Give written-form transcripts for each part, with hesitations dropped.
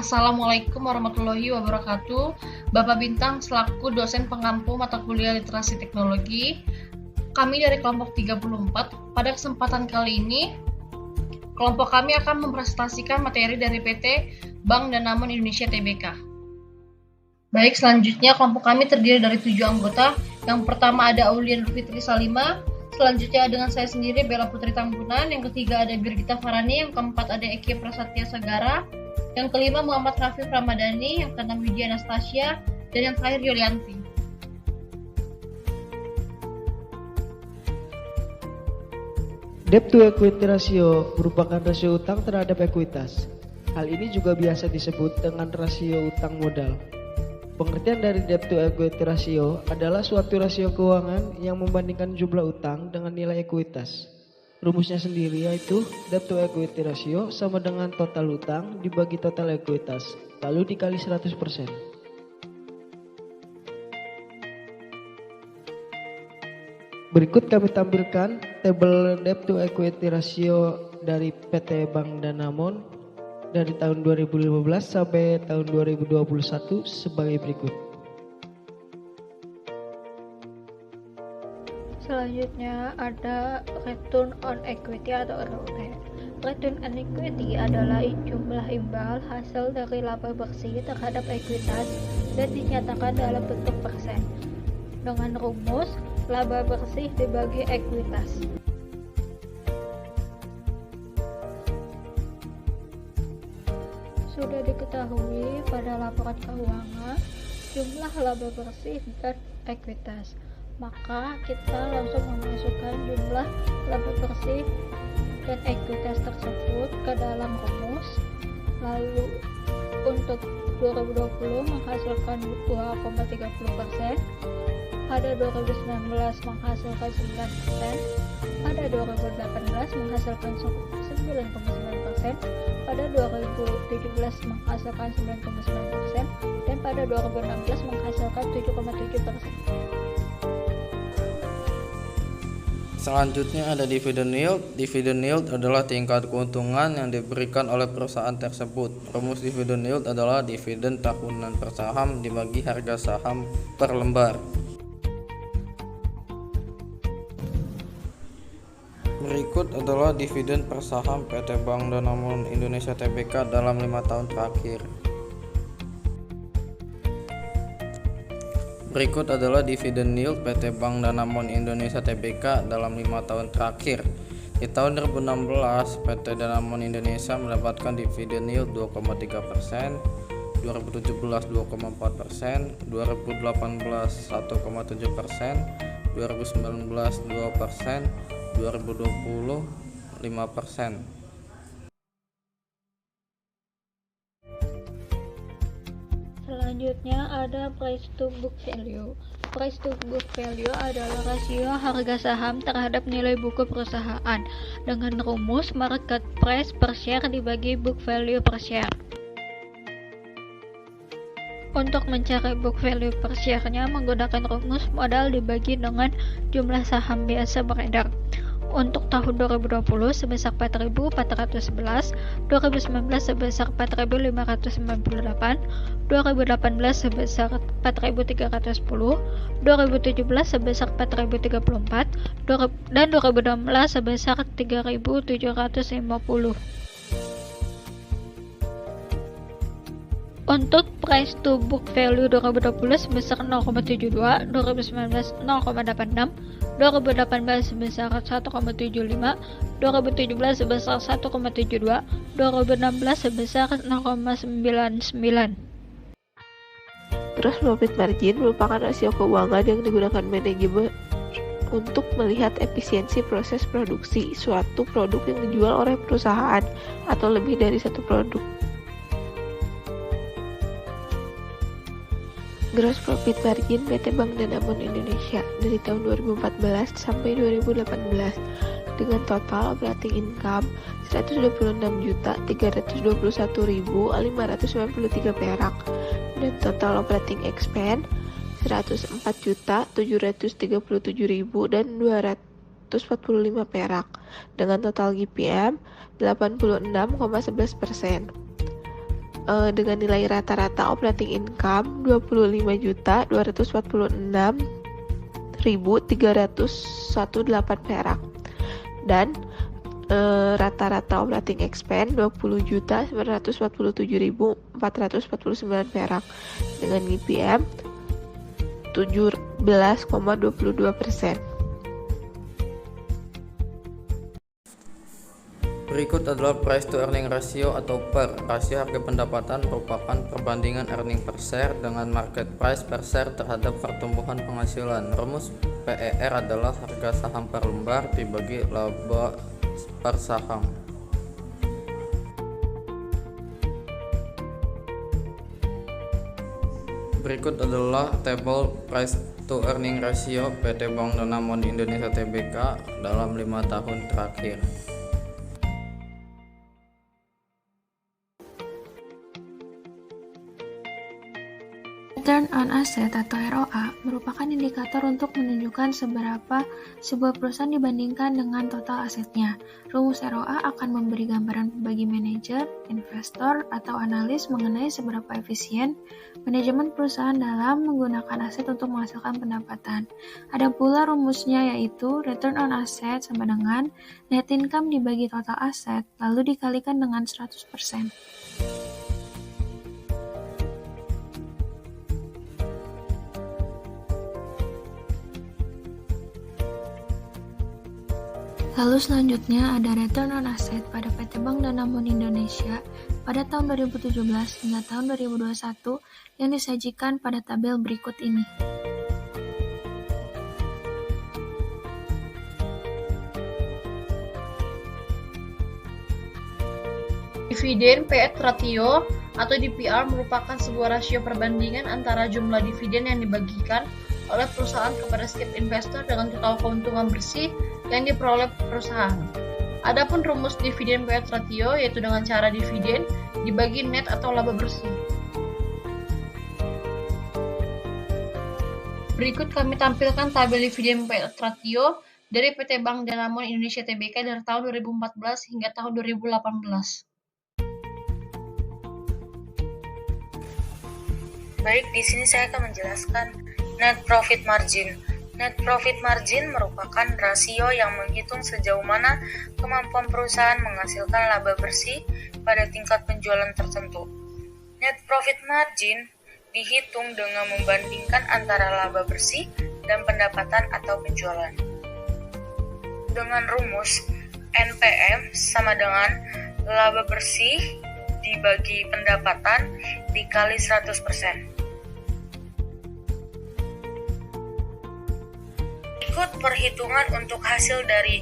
Assalamualaikum warahmatullahi wabarakatuh. Bapak Bintang selaku dosen pengampu mata kuliah literasi teknologi, kami dari kelompok 34. Pada kesempatan kali ini, kelompok kami akan mempresentasikan materi dari PT Bank Danamon Indonesia Tbk. Baik, selanjutnya kelompok kami terdiri dari 7 anggota. Yang pertama ada Aulia Nurfitri Salima, selanjutnya dengan saya sendiri Bella Putri Tambunan, yang ketiga ada Birgita Farani, yang keempat ada Eki Prasatya Sagara, yang kelima Muhammad Rafif Ramadhani, yang keenam Widya Anastasia, dan yang terakhir Yulianti. Debt to equity ratio merupakan rasio utang terhadap ekuitas. Hal ini juga biasa disebut dengan rasio utang modal. Pengertian dari debt to equity ratio adalah suatu rasio keuangan yang membandingkan jumlah utang dengan nilai ekuitas. Rumusnya sendiri yaitu debt to equity ratio sama dengan total utang dibagi total ekuitas, lalu dikali 100%. Berikut kami tampilkan tabel debt to equity ratio dari PT Bank Danamon dari tahun 2015 sampai tahun 2021 sebagai berikut. Selanjutnya ada return on equity atau ROE. Return on equity adalah jumlah imbal hasil dari laba bersih terhadap ekuitas dan dinyatakan dalam bentuk persen. Dengan rumus laba bersih dibagi ekuitas. Sudah diketahui pada laporan keuangan jumlah laba bersih dan ekuitas. Maka kita langsung memasukkan jumlah laba bersih dan ekuitas tersebut ke dalam rumus. Lalu untuk 2020 menghasilkan 2,30%, pada 2019 menghasilkan 9%, pada 2018 menghasilkan 9,9%, pada 2017 menghasilkan 9,9%, dan pada 2016 menghasilkan 7,7%. Selanjutnya ada dividend yield. Dividend yield adalah tingkat keuntungan yang diberikan oleh perusahaan tersebut. Rumus dividend yield adalah dividen tahunan per saham dibagi harga saham per lembar. Berikut adalah dividen per saham PT Bank Danamon Indonesia Tbk dalam 5 tahun terakhir. Berikut adalah dividen yield PT Bank Danamon Indonesia Tbk dalam 5 tahun terakhir. Di tahun 2016, PT Danamon Indonesia mendapatkan dividen yield 2,3%, 2017 2,4%, 2018 1,7%, 2019 2%, 2020 5%. Selanjutnya ada price to book value. Price to book value adalah rasio harga saham terhadap nilai buku perusahaan dengan rumus market price per share dibagi book value per share. Untuk mencari book value per share-nya menggunakan rumus modal dibagi dengan jumlah saham biasa beredar. Untuk tahun 2020 sebesar 4.411, 2019 sebesar 4.598, 2018 sebesar 4.310, 2017 sebesar 4.034, dan 2016 sebesar 3.750. Untuk price to book value 2020 sebesar 0,72, 2019 0,86, 2018 sebesar 1,75, 2017 sebesar 1,72, 2016 sebesar 0,99. Gross profit margin merupakan rasio keuangan yang digunakan manajemen untuk melihat efisiensi proses produksi suatu produk yang dijual oleh perusahaan atau lebih dari satu produk. Gross profit margin PT Bank Danamon Indonesia dari tahun 2014 sampai 2018 dengan total operating income 126.321.593 perak dan total operating expense 104.737.245 perak dengan total GPM 86,11%. dengan nilai rata-rata operating income 25.246.301 perak dan rata-rata operating expense 20.947.449 perak dengan IPM 17,22%. Berikut adalah price to earning ratio atau PER. Rasio harga pendapatan merupakan perbandingan earning per share dengan market price per share terhadap pertumbuhan penghasilan. Rumus PER adalah harga saham per lembar dibagi laba per saham. Berikut adalah tabel price to earning ratio PT Bank Danamon Indonesia Tbk dalam 5 tahun terakhir. Return on Asset atau ROA merupakan indikator untuk menunjukkan seberapa sebuah perusahaan dibandingkan dengan total asetnya. Rumus ROA akan memberi gambaran bagi manajer, investor, atau analis mengenai seberapa efisien manajemen perusahaan dalam menggunakan aset untuk menghasilkan pendapatan. Ada pula rumusnya yaitu Return on Asset sama dengan net income dibagi total aset lalu dikalikan dengan 100%. Lalu selanjutnya ada Return on Asset pada PT Bank Danamon Indonesia pada tahun 2017 hingga tahun 2021 yang disajikan pada tabel berikut ini. Dividen P/E ratio atau DPR merupakan sebuah rasio perbandingan antara jumlah dividen yang dibagikan oleh perusahaan kepada setiap investor dengan total keuntungan bersih yang diperoleh perusahaan. Adapun rumus dividen P/E ratio yaitu dengan cara dividen dibagi net atau laba bersih. Berikut kami tampilkan tabel dividen P/E ratio dari PT Bank Danamon Indonesia Tbk dari tahun 2014 hingga tahun 2018. Baik, di sini saya akan menjelaskan net profit margin. Net profit margin merupakan rasio yang menghitung sejauh mana kemampuan perusahaan menghasilkan laba bersih pada tingkat penjualan tertentu. Net profit margin dihitung dengan membandingkan antara laba bersih dan pendapatan atau penjualan. Dengan rumus NPM sama dengan laba bersih dibagi pendapatan dikali 100%. Ikut perhitungan untuk hasil dari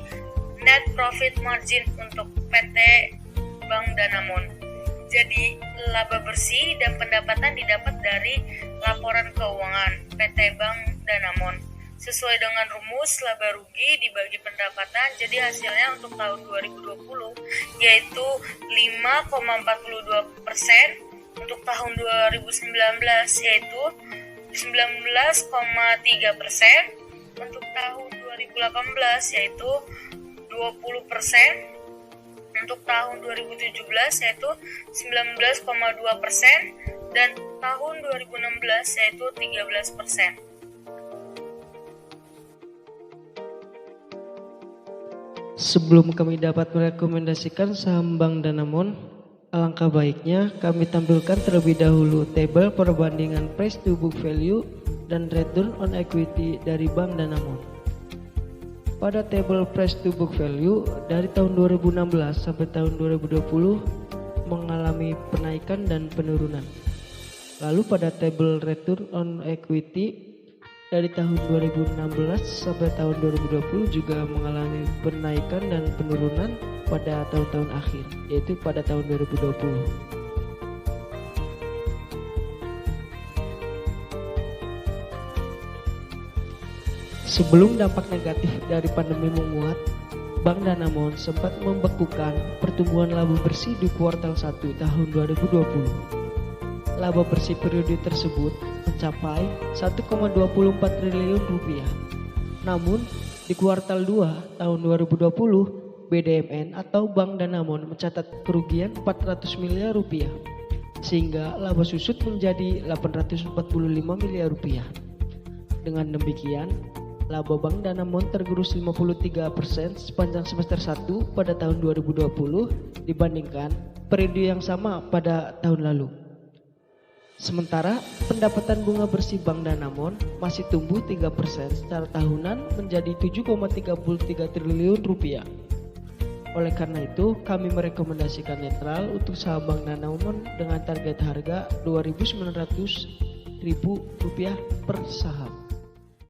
net profit margin untuk PT Bank Danamon. Jadi, laba bersih dan pendapatan didapat dari laporan keuangan PT Bank Danamon. Sesuai dengan rumus laba rugi dibagi pendapatan, jadi hasilnya untuk tahun 2020 yaitu 5,42%, untuk tahun 2019 yaitu 19,3%, untuk tahun 2018 yaitu 20%, untuk tahun 2017 yaitu 19,2%, dan tahun 2016 yaitu 13%. Sebelum kami dapat merekomendasikan saham Bank Danamon, alangkah baiknya kami tampilkan terlebih dahulu tabel perbandingan price to book value dan return on equity dari Bank Danamon. Pada tabel price to book value dari tahun 2016 sampai tahun 2020 mengalami penaikan dan penurunan. Lalu pada tabel return on equity dari tahun 2016 sampai tahun 2020 juga mengalami penaikan dan penurunan pada tahun-tahun akhir, yaitu pada tahun 2020. Sebelum dampak negatif dari pandemi menguat, Bank Danamon sempat membekukan pertumbuhan laba bersih di kuartal 1 tahun 2020. Laba bersih periode tersebut mencapai 1,24 triliun rupiah. Namun, di kuartal 2 tahun 2020, BDMN atau Bank Danamon mencatat kerugian 400 miliar rupiah. sehingga laba susut menjadi 845 miliar rupiah. Dengan demikian, laba Bank Danamon tergerus 53% sepanjang semester 1 pada tahun 2020 dibandingkan periode yang sama pada tahun lalu. Sementara pendapatan bunga bersih Bank Danamon masih tumbuh 3% secara tahunan menjadi 7,33 triliun rupiah. Oleh karena itu, kami merekomendasikan netral untuk saham Bank Danamon dengan target harga Rp2.900.000 per saham.